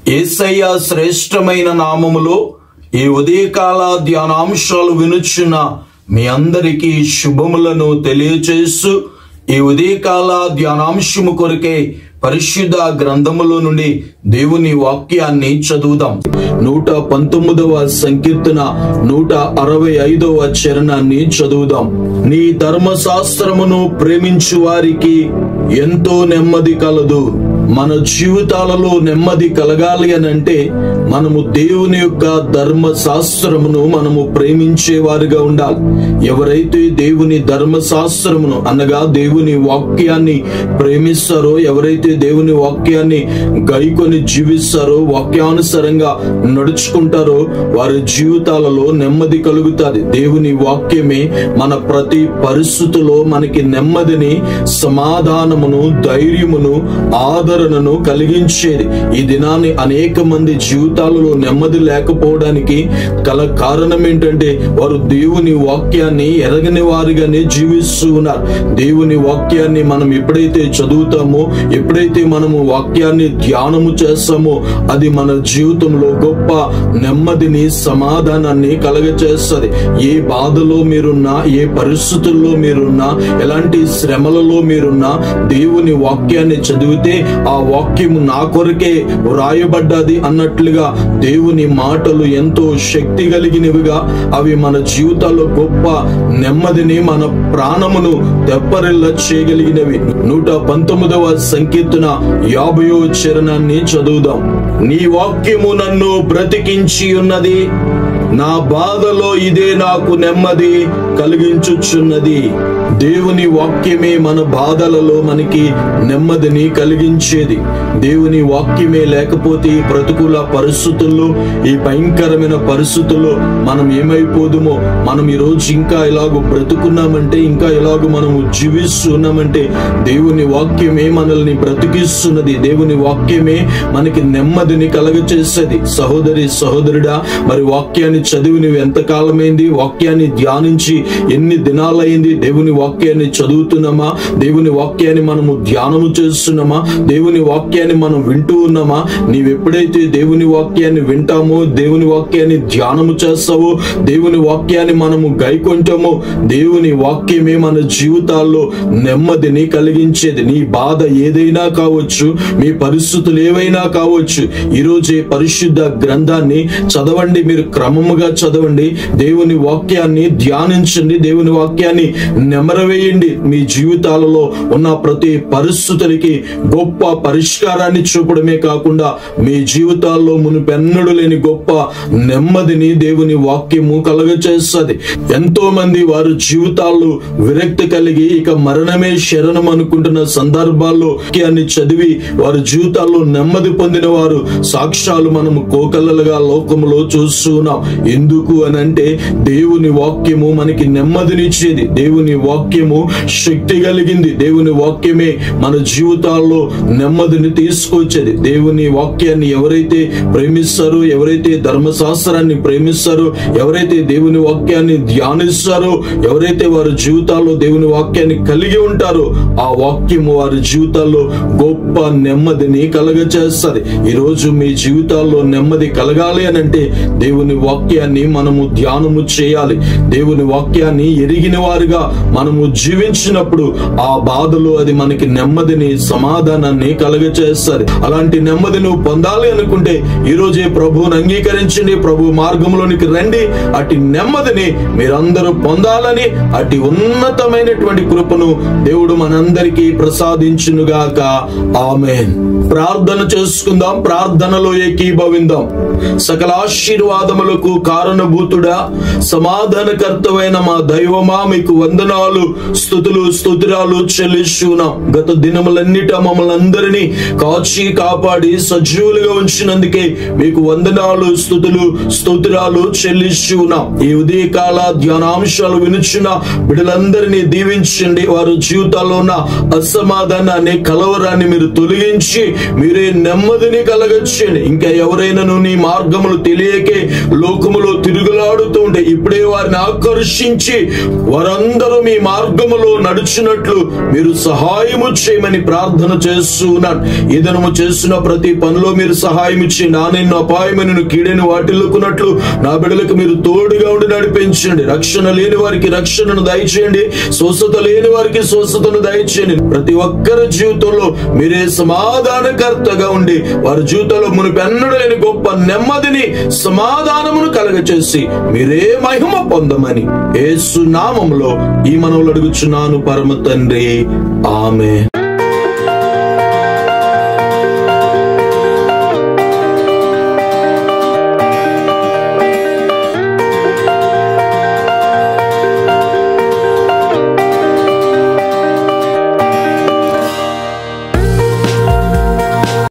యేసయ్య శ్రేష్టమైన నామములో ఈ ఉదయకాల ధ్యానాంశాలు వినుచున్న మీ అందరికీ శుభములను తెలియచేస్తూ ఈ ఉదయకాల ధ్యానాంశము కొరకే పరిశుద్ధ గ్రంథములో నుండి దేవుని వాక్యాన్ని చదువుదాం. 119వ సంకీర్తన 165వ చరణాన్ని చదువుదాం. నీ ధర్మశాస్త్రమును ప్రేమించు వారికి ఎంతో నెమ్మది కలదు. మన జీవితాలలో నెమ్మది కలగాలి అనంటే మనము దేవుని యొక్క ధర్మశాస్త్రమును మనము ప్రేమించే వారిగా ఉండాలి. ఎవరైతే దేవుని ధర్మశాస్త్రమును అనగా దేవుని వాక్యాన్ని ప్రేమిస్తారో, ఎవరైతే దేవుని వాక్యాన్ని గైకొని జీవిస్తారో, వాక్యానుసారంగా నడుచుకుంటారో వారి జీవితాలలో నెమ్మది కలుగుతుంది. దేవుని వాక్యమే మన ప్రతి పరిస్థితిలో మనకి నెమ్మదిని, సమాధానమును, ధైర్యమును, ఆదరణను కలిగించేది. ఈ దినాన్ని అనేక మంది జీవితాలలో నెమ్మది లేకపోవడానికి గల కారణం ఏంటంటే వారు దేవుని వాక్యాన్ని ఎరగని వారిగానే జీవిస్తూ ఉన్నారు. దేవుని వాక్యాన్ని మనం ఎప్పుడైతే చదువుతామో, ఎప్పుడైతే మనము వాక్యాన్ని ధ్యానము చేస్తామో అది మన జీవితంలో గొప్ప నెమ్మదిని, సమాధానాన్ని కలగచేస్తుంది. ఏ బాధలో మీరున్నా, ఏ పరిస్థితుల్లో మీరున్నా, ఎలాంటి శ్రమలలో మీరున్నా దేవుని వాక్యాన్ని చదివితే ఆ వాక్యము నా కొరకే వ్రాయబడ్డది అన్నట్లుగా దేవుని మాటలు ఎంతో శక్తి కలిగినవిగా అవి మన జీవితాల్లో గొప్ప నెమ్మదిని, మన ప్రాణమును తెప్పరిల్ల చేయగలిగినవి. 119వ సంకీర్తన 50వ చరణాన్ని చదువుదాం. నీ వాక్యము నన్ను బ్రతికించి ఉన్నది, నా బాధలో ఇదే నాకు నెమ్మది కలిగించుచున్నది. దేవుని వాక్యమే మన బాధలలో మనకి నెమ్మదిని కలిగించేది. దేవుని వాక్యమే లేకపోతే ఈ ప్రతికూల పరిస్థితుల్లో, ఈ భయంకరమైన పరిస్థితుల్లో మనం ఏమైపోదుమో, మనం ఈరోజు ఇంకా ఇలాగ బ్రతుకున్నామంటే, ఇంకా ఇలాగ మనము జీవిస్తున్నామంటే దేవుని వాక్యమే మనల్ని బ్రతికిస్తున్నది. దేవుని వాక్యమే మనకి నెమ్మదిని కలగచేసేది. సహోదరి, సహోదరుడా, మరి వాక్యాన్ని చదివి నువ్వు ఎంతకాలమైంది? వాక్యాన్ని ధ్యానించి ఎన్ని దినాలైంది? దేవుని వాక్యాన్ని చదువుతున్నామా? దేవుని వాక్యాన్ని మనము ధ్యానము చేస్తున్నామా? దేవుని వాక్యాన్ని మనం వింటూ ఉన్నామా? నీవెప్పుడైతే దేవుని వాక్యాన్ని వింటామో, దేవుని వాక్యాన్ని ధ్యానము చేస్తావో, దేవుని వాక్యాన్ని మనము గైకొంటామో, దేవుని వాక్యమే మన జీవితాల్లో నెమ్మదిని కలిగించేది. నీ బాధ ఏదైనా కావచ్చు, మీ పరిస్థితులు ఏవైనా కావచ్చు, ఈరోజే పరిశుద్ధ గ్రంథాన్ని చదవండి. మీరు క్రమముగా చదవండి, దేవుని వాక్యాన్ని ధ్యానించండి, దేవుని వాక్యాన్ని నెమరవేయండి. మీ జీవితాలలో ఉన్న ప్రతి పరిస్థితులకి గొప్ప పరిష్కారాన్ని చూపడమే కాకుండా మీ జీవితాల్లో మునుపెన్నడూ లేని గొప్ప నెమ్మదిని దేవుని వాక్యము కలగచేస్తుంది. ఎంతో మంది వారి జీవితాల్లో విరక్తి కలిగి ఇక మరణమే శరణం అనుకుంటున్న సందర్భాల్లో వాక్యాన్ని చదివి వారి జీవితాల్లో నెమ్మది పొందిన వారు సాక్ష్యాలు మనము కోకలలుగా లోకములో చూస్తున్నాం. ఎందుకు అనంటే దేవుని వాక్యము మనకి నెమ్మదినిచ్చేది. దేవుని వాక్యము శక్తి కలిగింది. దేవుని వాక్యమే మన జీవితాల్లో నెమ్మదిని తీసుకొచ్చేది. దేవుని వాక్యాన్ని ఎవరైతే ప్రేమిస్తారో, ఎవరైతే ధర్మశాస్త్రాన్ని ప్రేమిస్తారో, ఎవరైతే దేవుని వాక్యాన్ని ధ్యానిస్తారో, ఎవరైతే వారి జీవితాల్లో దేవుని వాక్యాన్ని కలిగి ఉంటారో ఆ వాక్యము వారి జీవితాల్లో గొప్ప నెమ్మదిని కలగచేస్తుంది. ఈరోజు మీ జీవితాల్లో నెమ్మది కలగాలి అనంటే దేవుని వాక్యాన్ని మనము ధ్యానము చేయాలి. దేవుని వాక్యాన్ని ఎరిగిన వారిగా మనము జీవించినప్పుడు ఆ బాధలో అది మనకి నెమ్మదిని, సమాధానాన్ని కలగచేస్తుంది. అలాంటి నెమ్మది నువ్వు పొందాలి అనుకుంటే ఈ రోజే ప్రభువుని అంగీకరించండి, ప్రభు మార్గంలోనికి రండి. అటు నెమ్మదిని మీరందరూ పొందాలని, అటు ఉన్నతమైనటువంటి కృపను దేవుడు మనందరికీ ప్రసాదించునుగాక. ఆమేన్. ప్రార్థన చేసుకుందాం. ప్రార్థనలో ఏకీభవిందాం. సకల ఆశీర్వాదములకు కారణభూతుడా, సమాధానకర్తమైన మా దైవమా, మీకు వందనాలు, స్తుతులు, స్తుతిరాలు చెల్లిస్తున్నాం. గత దినములన్నిట మమ్మల్ని అందరినీ కాచి కాపాడి సజీవులుగా ఉంచినందుకే మీకు వందనాలు, స్తుతులు, స్తుతిరాలు చెల్లిస్తున్నాం. ఈ ఉదయకాల ధ్యానాంశాలు వినుచున్న బిడ్డలందరినీ దీవించండి. వారి జీవితాల్లో ఉన్న అసమాధానాన్ని, కలవరాన్ని మీరు తొలగించి మీరే నెమ్మదిని కలగచ్చేయండి. ఇంకా ఎవరైనా నీ మార్గములు తెలియకే లోకములో తిరుగులాడుతూ ఉంటే ఇప్పుడే వారిని ఆకర్షించి రక్షించి వారందరూ మీ మార్గములో నడుచున్నట్లు మీరు సహాయము చేయమని ప్రార్థన చేస్తున్నాను. ఈ దినము చేస్తున్న ప్రతి పనిలో మీరు సహాయం ఇచ్చి నా నిన్ను అపాయమైన కీడని వాటిల్లుకున్నట్లు నా బిడ్డలకు మీరు తోడుగా ఉండి నడిపించండి. రక్షణ లేని వారికి రక్షణను దయచేయండి, స్వస్థత లేని వారికి స్వస్థతను దయచేయండి. ప్రతి ఒక్కరి జీవితంలో మీరే సమాధానకర్తగా ఉండి వారి జీవితంలో మునుపెన్నడూ లేని గొప్ప నెమ్మదిని సమాధానమును కలగచేసి మీరే మహిమ పొందమని యేసు నామములో ఈ మనవులు అడుగుచున్నాను పరమ తండ్రి. ఆమేన్.